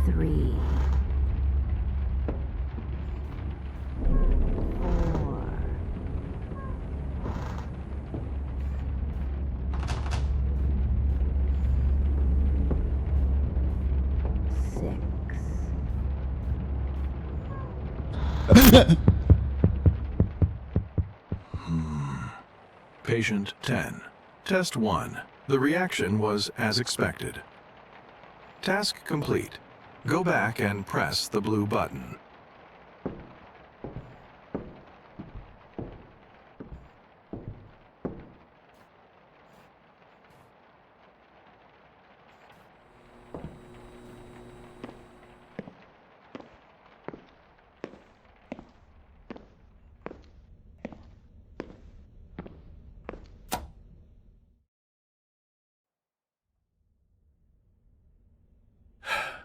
3, 4, 6. Patient 10. Test 1. The reaction was as expected. Task complete. Go back and press the blue button.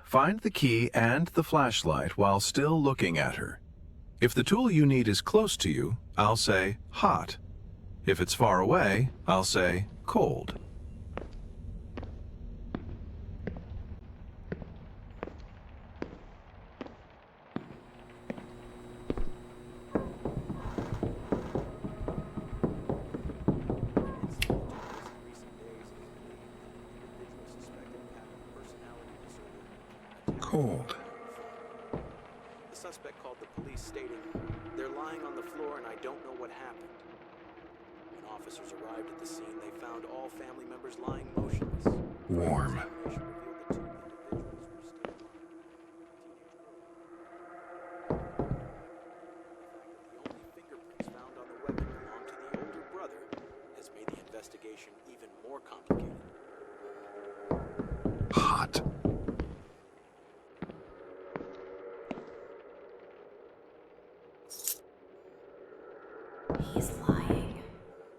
Find the key and the flashlight while still looking at her. If the tool you need is close to you, I'll say hot. If it's far away, I'll say cold. Cold. The suspect called the police stating, "They're lying on the floor and I don't know what happened." When officers arrived at the scene, they found all family members lying motionless. Warm. Examination revealed the two individuals were still alive. The fact that the only fingerprints found on the weapon belonged to the older brother has made the investigation even more complicated. Hot. He's lying.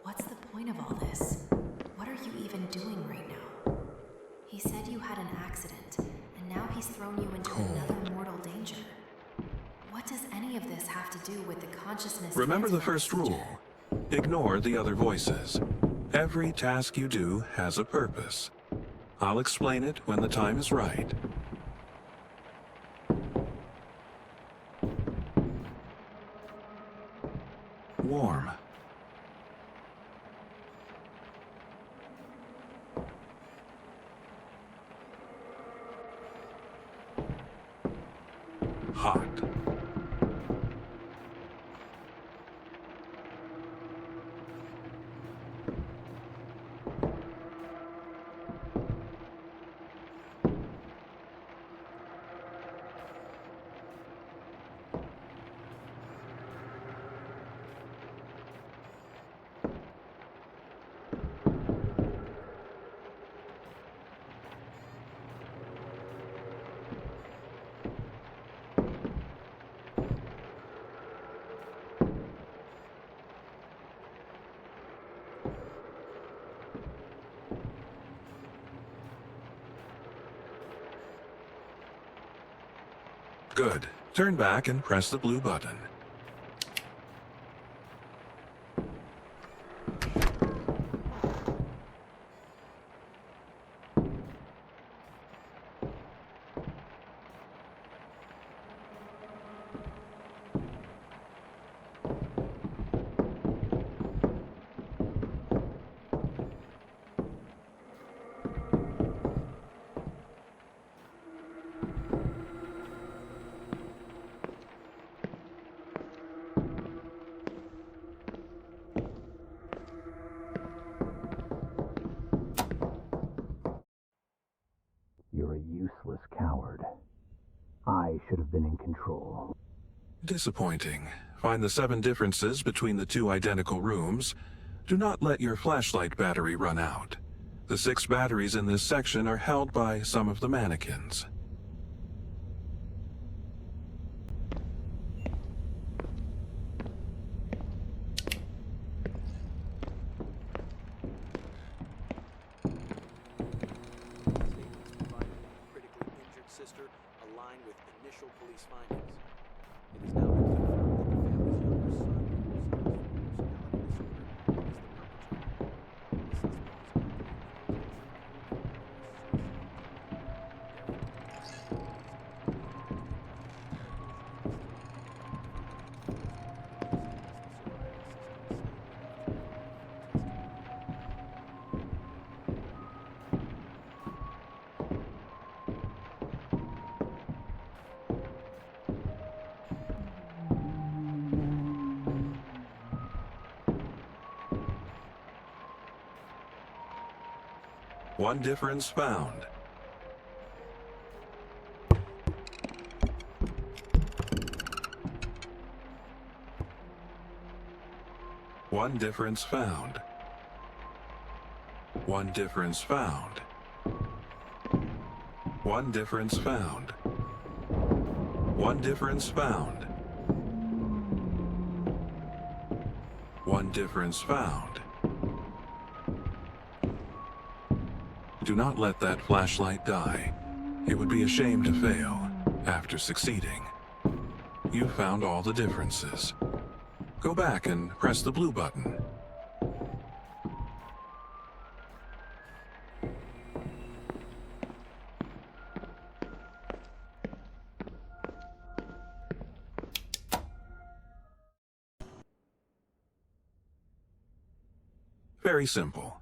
What's the point of all this? What are you even doing right now? He said you had an accident, and now he's thrown you into another mortal danger. What does any of this have to do with the consciousness? Remember the transfer first procedure? rule. Ignore the other voices. Every task you do has a purpose. I'll explain it when the time is right. Warm. Hot. Good. Turn back and press the blue button. You're a useless coward. I should have been in control. Disappointing. Find the 7 differences between the 2 identical rooms. Do not let your flashlight battery run out. The 6 batteries in this section are held by some of the mannequins. Statements provided by the critically injured sister align with initial police findings. It has now been confirmed that the family's younger son, who suffers from personality disorder, is the perpetrator. The suspect is currently in One difference found. One difference found. One difference found. One difference found. One difference found. One difference found. Do not let that flashlight die. It would be a shame to fail after succeeding. You found all the differences. Go back and press the blue button. Very simple.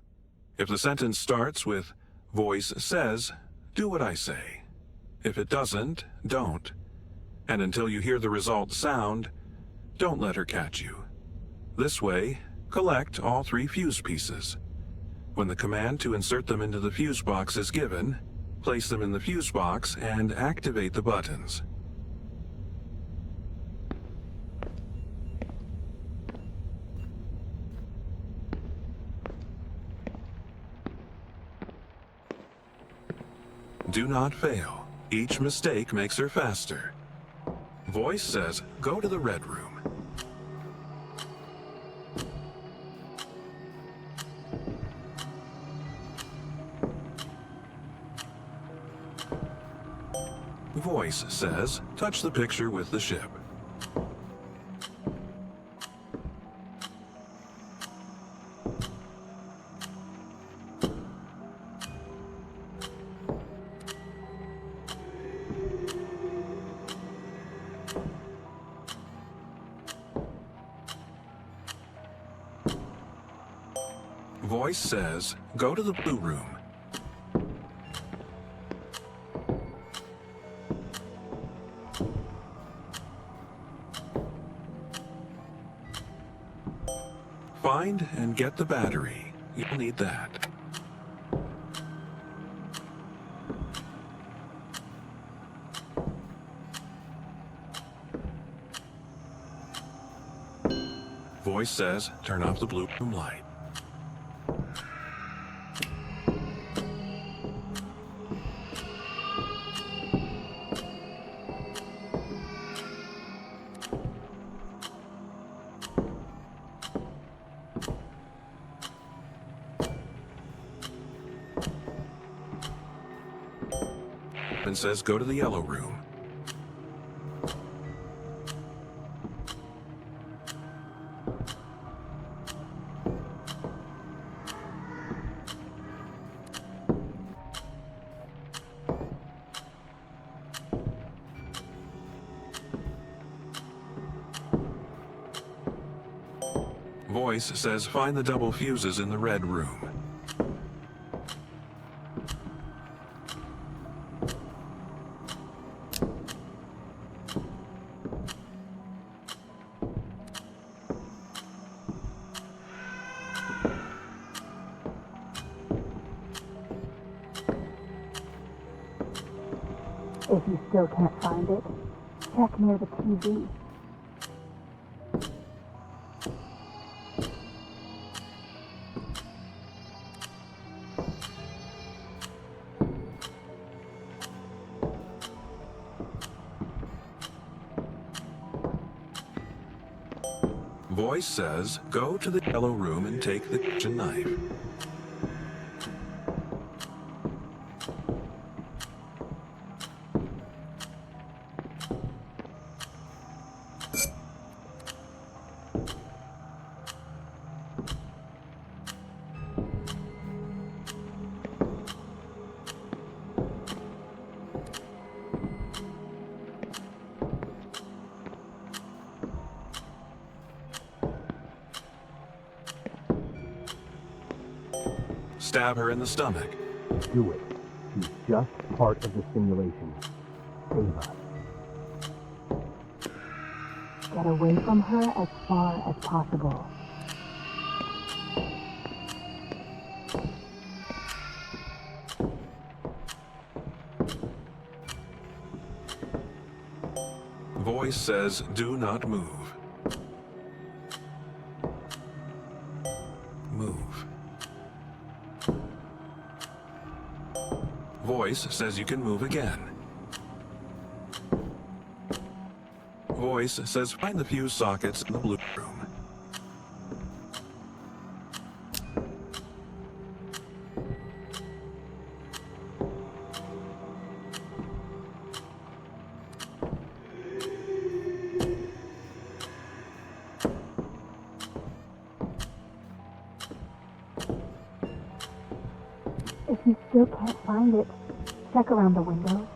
If the sentence starts with "voice says," do what I say. If it doesn't, don't. And until you hear the result sound, don't let her catch you. This way, collect all 3 fuse pieces. When the command to insert them into the fuse box is given, place them in the fuse box and activate the buttons. Do not fail. Each mistake makes her faster. Voice says, go to the red room. Voice says, touch the picture with the ship. Voice says, go to the blue room. Find and get the battery. You'll need that. Voice says, turn off the blue room light. And says go to the yellow room. Voice says find the double fuses in the red room. If you still can't find it, check near the TV. Voice says, go to the yellow room and take the kitchen knife. Stab her in the stomach. Do it. She's just part of the simulation. Save us. Get away from her as far as possible. Voice says, do not move. Move. Voice says you can move again. Voice says find the fuse sockets in the blue room. If you still can't find it, check around the windows.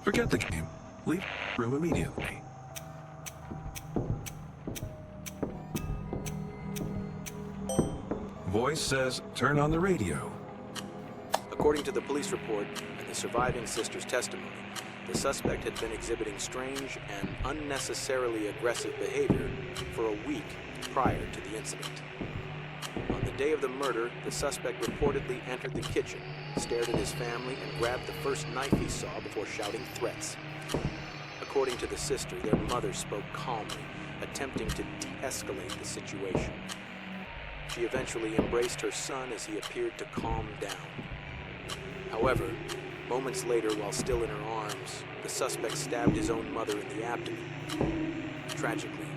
Forget the game. Leave the room immediately. Voice says, turn on the radio. According to the police report and the surviving sister's testimony, the suspect had been exhibiting strange and unnecessarily aggressive behavior for a week prior to the incident. On the day of the murder, the suspect reportedly entered the kitchen, stared at his family, and grabbed the first knife he saw before shouting threats. According to the sister, their mother spoke calmly, attempting to de-escalate the situation. She eventually embraced her son as he appeared to calm down. However, moments later, while still in her arms, the suspect stabbed his own mother in the abdomen. Tragically,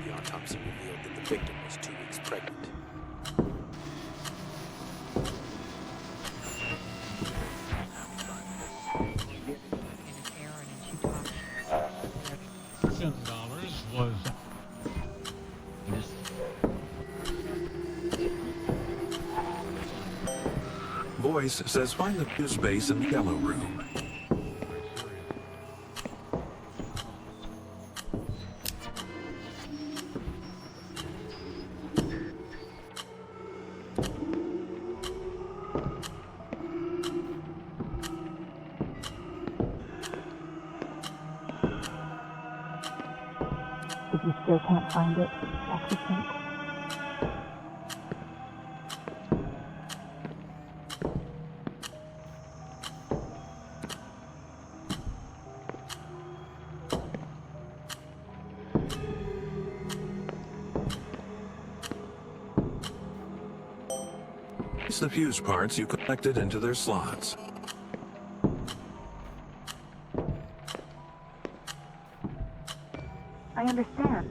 the autopsy revealed that the victim was 2 weeks pregnant. $7 was Voice says find the fuse base in the yellow room. If you still can't find it, check the sink. Place the fuse parts you collected into their slots. I understand.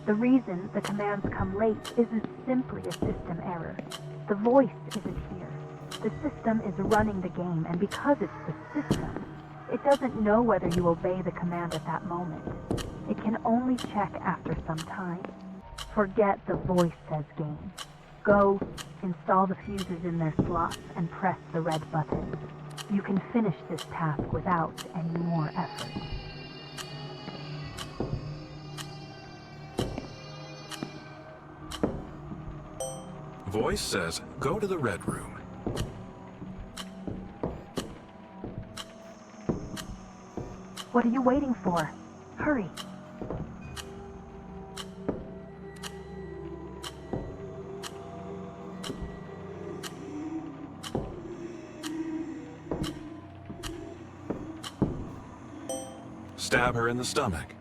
The reason the commands come late isn't simply a system error. The voice isn't here. The system is running the game, and because it's the system, it doesn't know whether you obey the command at that moment. It can only check after some time. Forget the voice says game. Go, install the fuses in their slots, and press the red button. You can finish this task without any more effort. Voice says go to the red room. What are you waiting for? Hurry. Stab her in the stomach.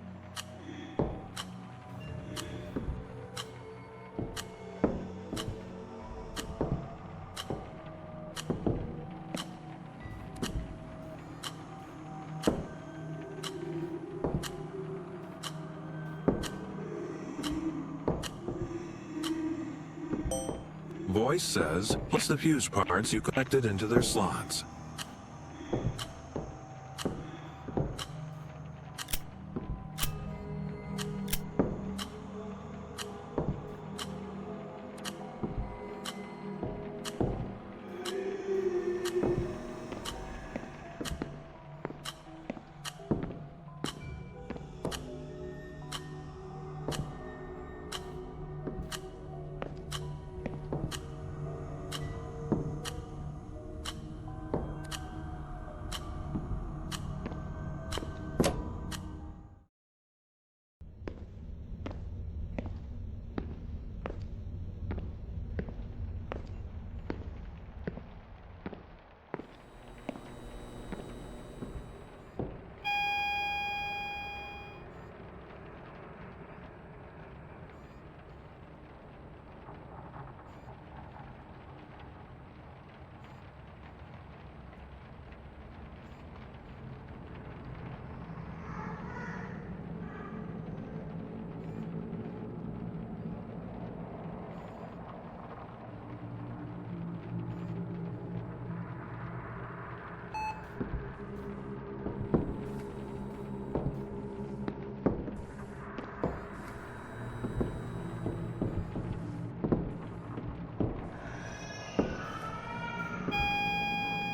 Voice says, place the fuse parts you collected into their slots.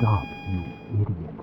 Stop, you idiot.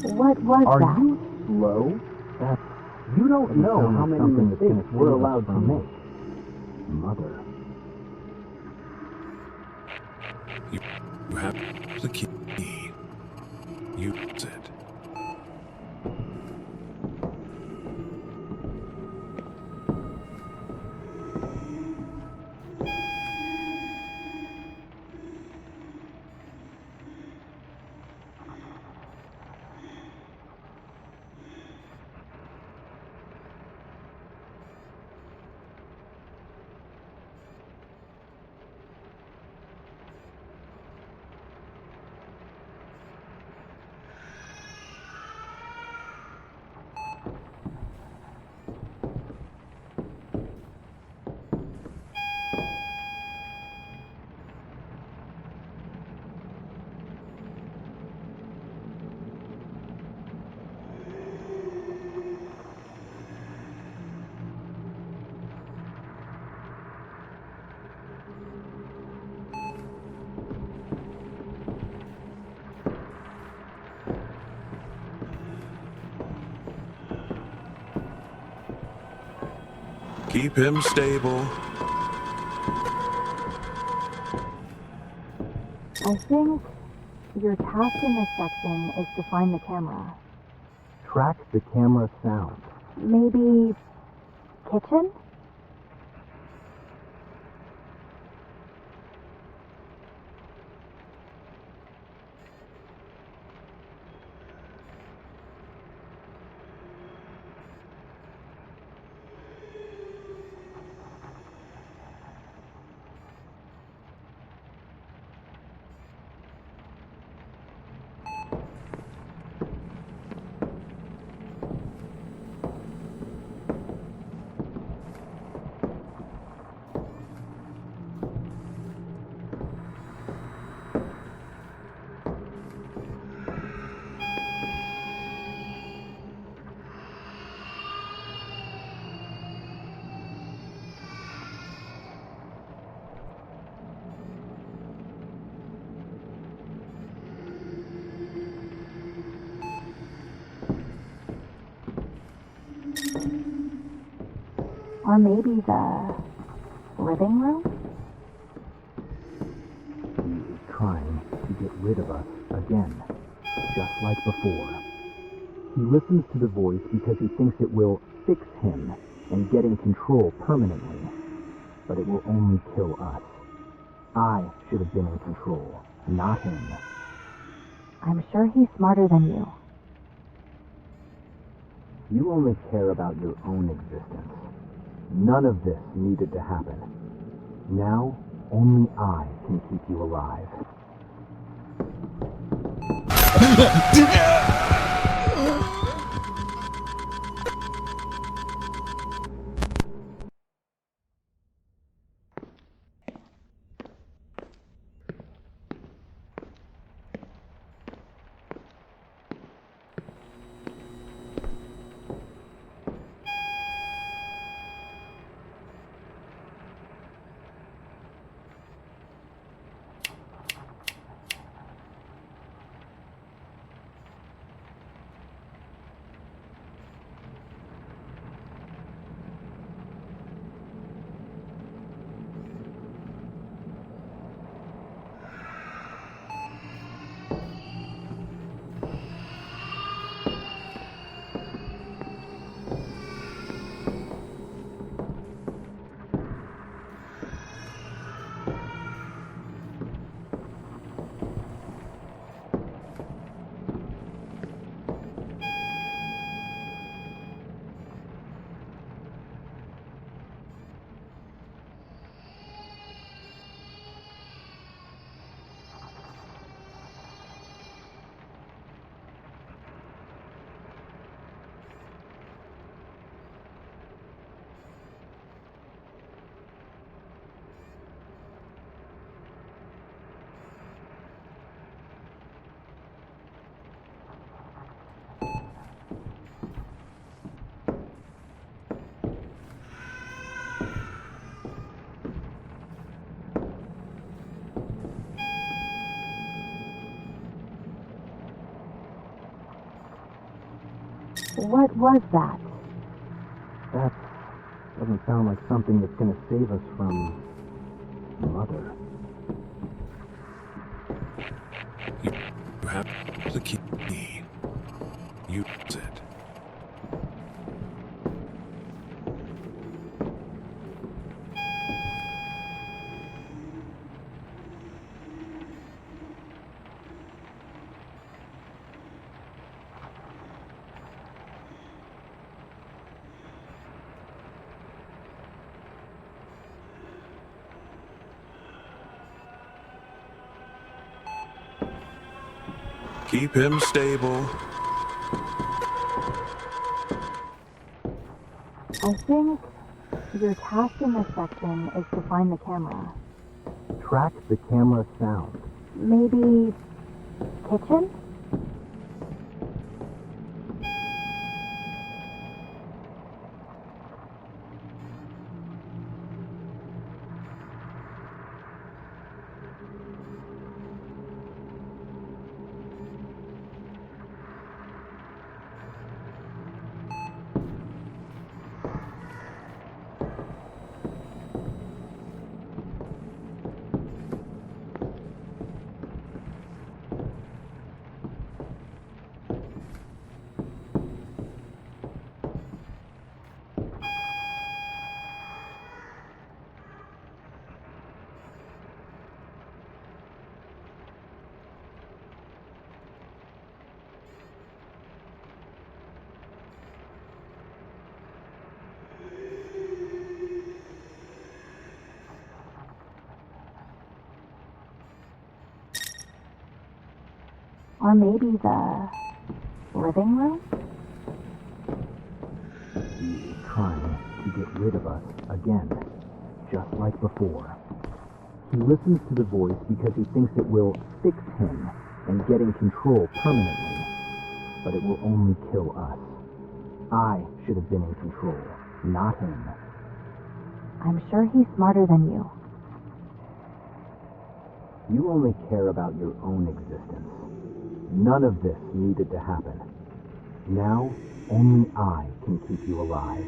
What was Are that? you slow? You don't know how many mistakes we're allowed to make. Mother. You have the key. Use it. Keep him stable. I think your task in this section is to find the camera. Track the camera sound. Maybe kitchen? Or maybe the living room? He is trying to get rid of us again, just like before. He listens to the voice because he thinks it will fix him and get in control permanently. But it will only kill us. I should have been in control, not him. I'm sure he's smarter than you. You only care about your own existence. None of this needed to happen. Now, only I can keep you alive. What was that? That doesn't sound like something that's gonna save us from... Mother. You have the key. Use it. Keep him stable. I think your task in this section is to find the camera. Track the camera sound. Maybe kitchen? Or maybe the living room? He is trying to get rid of us again, just like before. He listens to the voice because he thinks it will fix him and get in control permanently, but it will only kill us. I should have been in control, not him. I'm sure he's smarter than you. You only care about your own existence. None of this needed to happen. Now, only I can keep you alive.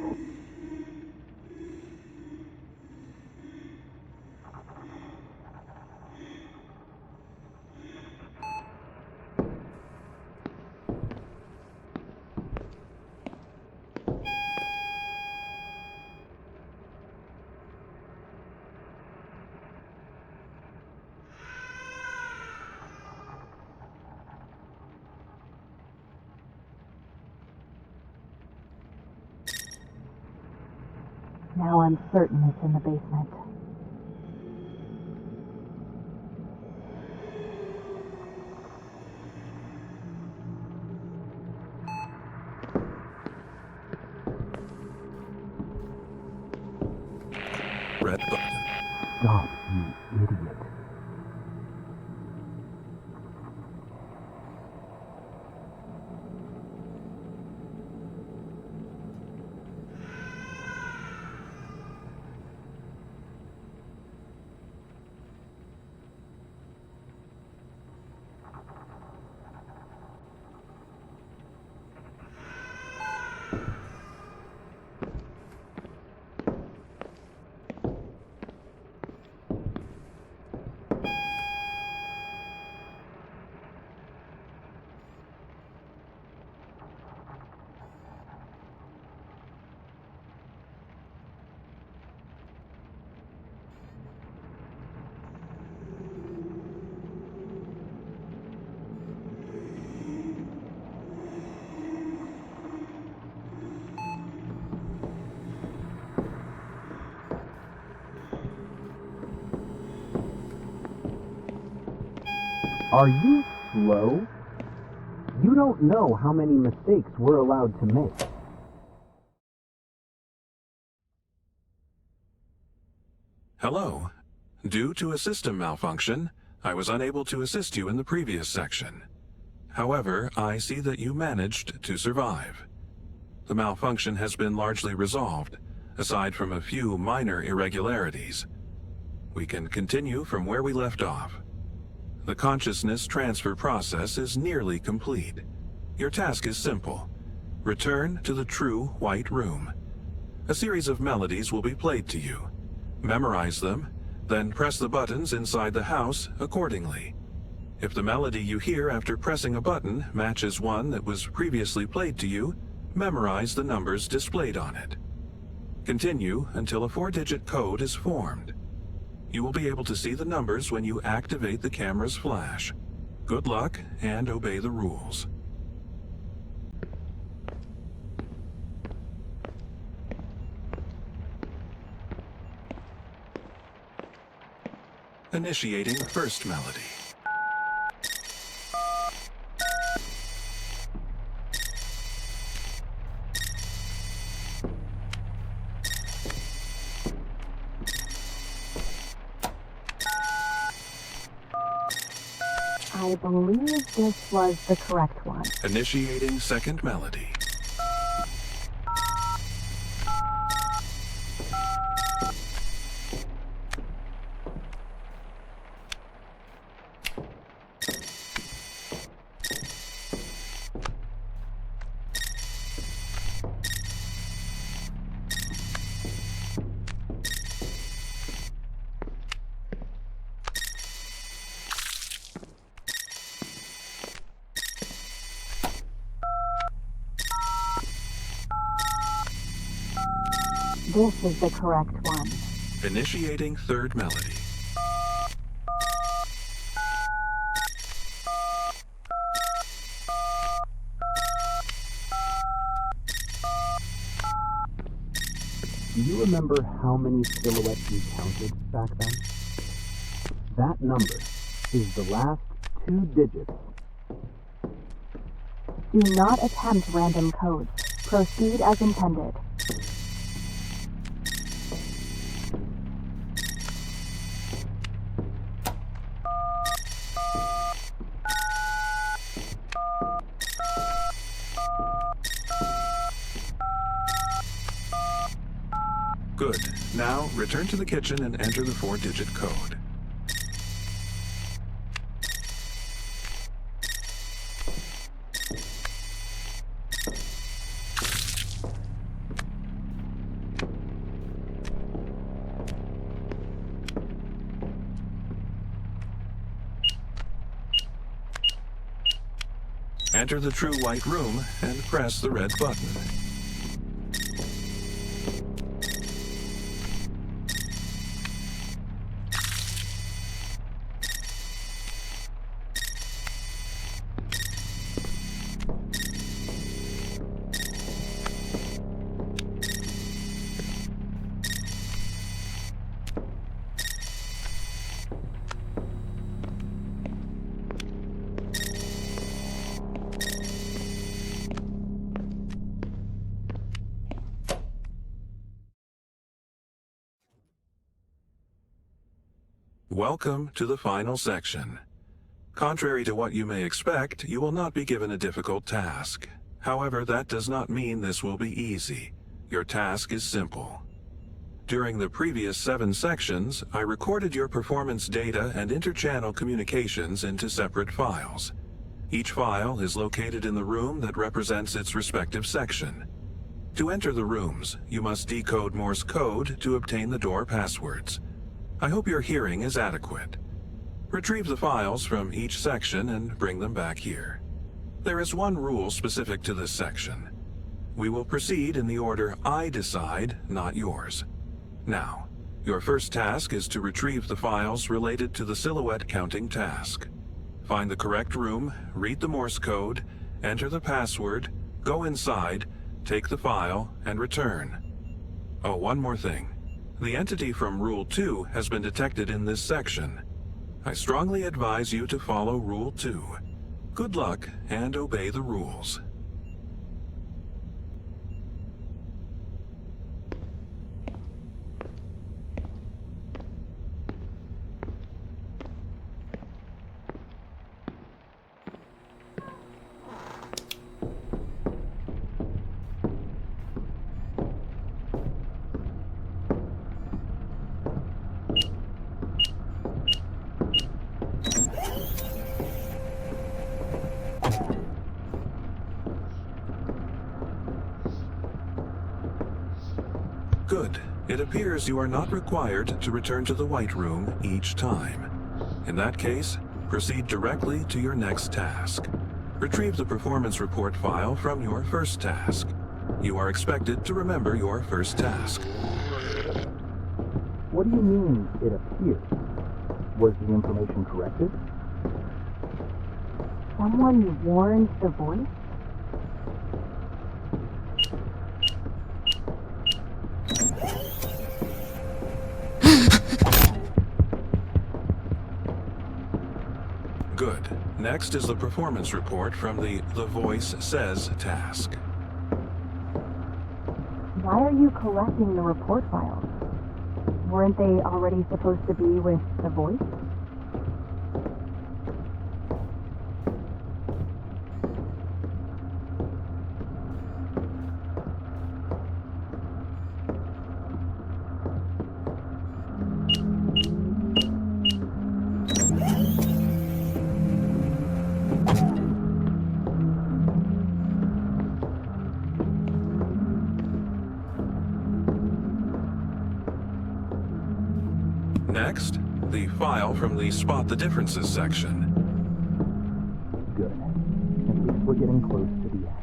Now I'm certain it's in the basement. Red button. Stop, you idiot. Are you slow? You don't know how many mistakes we're allowed to make. Hello. Due to a system malfunction, I was unable to assist you in the previous section. However, I see that you managed to survive. The malfunction has been largely resolved, aside from a few minor irregularities. We can continue from where we left off. The consciousness transfer process is nearly complete. Your task is simple. return to the true white room. A series of melodies will be played to you. Memorize them, then press the buttons inside the house accordingly. If the melody you hear after pressing a button matches one that was previously played to you, memorize the numbers displayed on it. Continue until a 4-digit code is formed. You will be able to see the numbers when you activate the camera's flash. Good luck and obey the rules. Initiating first melody. I believe this was the correct one. Initiating second melody. This is the correct one. Initiating third melody. Do you remember how many silhouettes you counted back then? That number is the last 2 digits. Do not attempt random codes. Proceed as intended. Good. Now, return to the kitchen and enter the 4-digit code. Enter the true white room and press the red button. Welcome to the final section. Contrary to what you may expect, you will not be given a difficult task. However, that does not mean this will be easy. Your task is simple. During the previous 7 sections, I recorded your performance data and interchannel communications into separate files. Each file is located in the room that represents its respective section. To enter the rooms, you must decode Morse code to obtain the door passwords. I hope your hearing is adequate. Retrieve the files from each section and bring them back here. There is one rule specific to this section. We will proceed in the order I decide, not yours. Now, your first task is to retrieve the files related to the silhouette counting task. Find the correct room, read the Morse code, enter the password, go inside, take the file, and return. Oh, one more thing. The entity from Rule 2 has been detected in this section. I strongly advise you to follow Rule 2. Good luck and obey the rules. Good. It appears you are not required to return to the White Room each time. In that case, proceed directly to your next task. Retrieve the performance report file from your first task. You are expected to remember your first task. What do you mean, it appears? Was the information corrected? Someone warned the voice? Good. Next is the performance report from the Voice Says task. Why are you collecting the report files? Weren't they already supposed to be with the voice? Next, the file from the Spot the Differences section. Good. At least we're getting close to the end.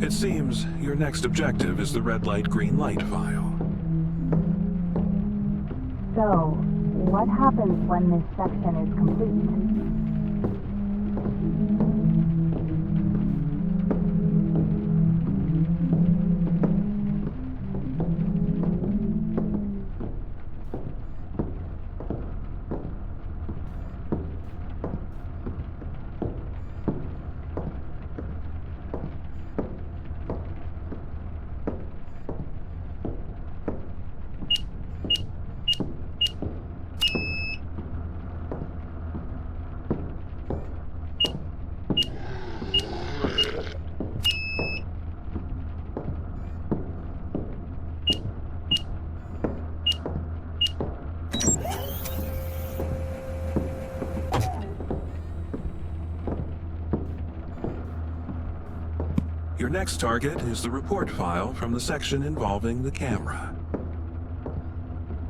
It seems your next objective is the red light, green light file. So, what happens when this section is complete? Your next target is the report file from the section involving the camera.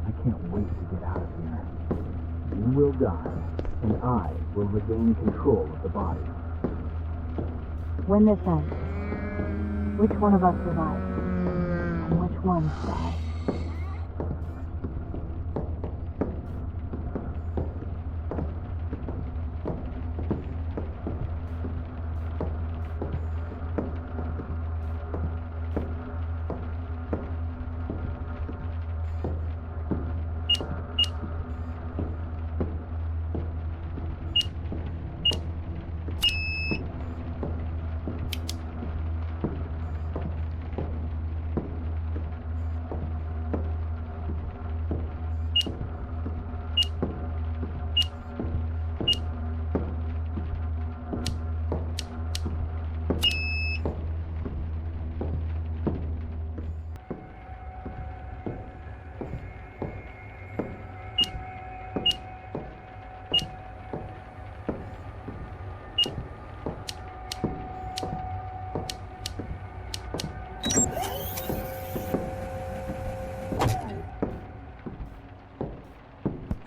I can't wait to get out of here. You will die, and I will regain control of the body. When this ends, which one of us survives? And which one dies?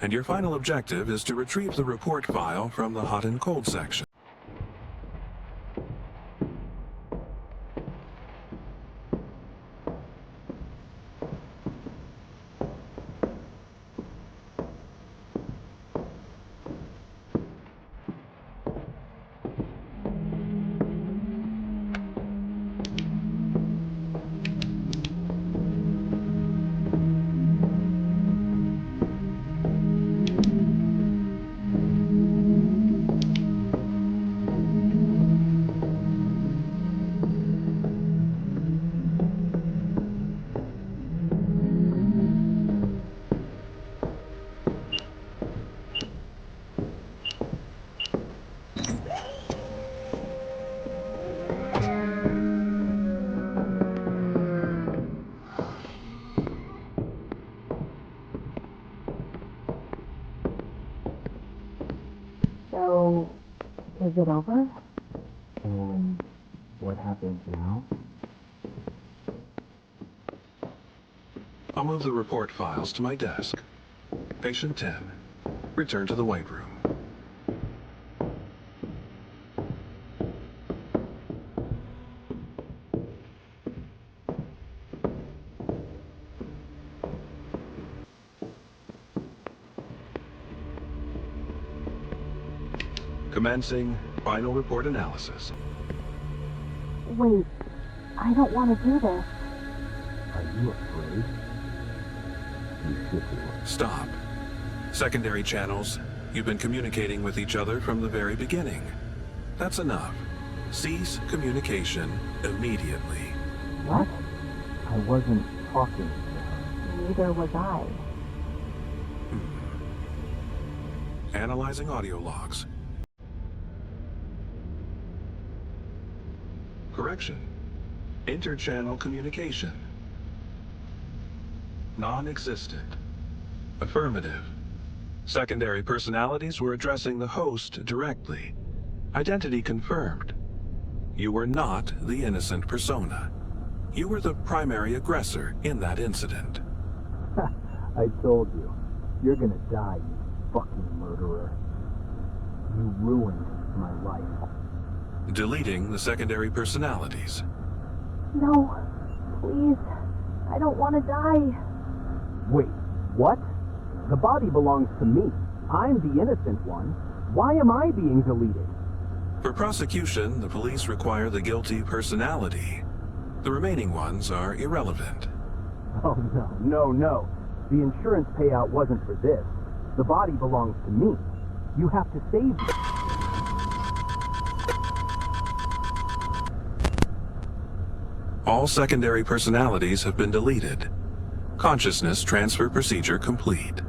And your final objective is to retrieve the report file from the hot and cold section. Is it over? And what happens now? I'll move the report files to my desk. Patient 10. Return to the white room. Commencing final report analysis. Wait, I don't want to do this. Are you afraid? You should be. Stop. Secondary channels. You've been communicating with each other from the very beginning. That's enough. Cease communication immediately. What? I wasn't talking to her. Neither was I. Analyzing audio logs. Correction. Interchannel communication. Non-existent. Affirmative. Secondary personalities were addressing the host directly. Identity confirmed. You were not the innocent persona. You were the primary aggressor in that incident. I told you. You're gonna die, you fucking murderer. You ruined my life. Deleting the secondary personalities. No, please. I don't want to die. Wait, what? The body belongs to me. I'm the innocent one. Why am I being deleted? For prosecution, the police require the guilty personality. The remaining ones are irrelevant. Oh, no. The insurance payout wasn't for this. The body belongs to me. You have to save me. All secondary personalities have been deleted. Consciousness transfer procedure complete.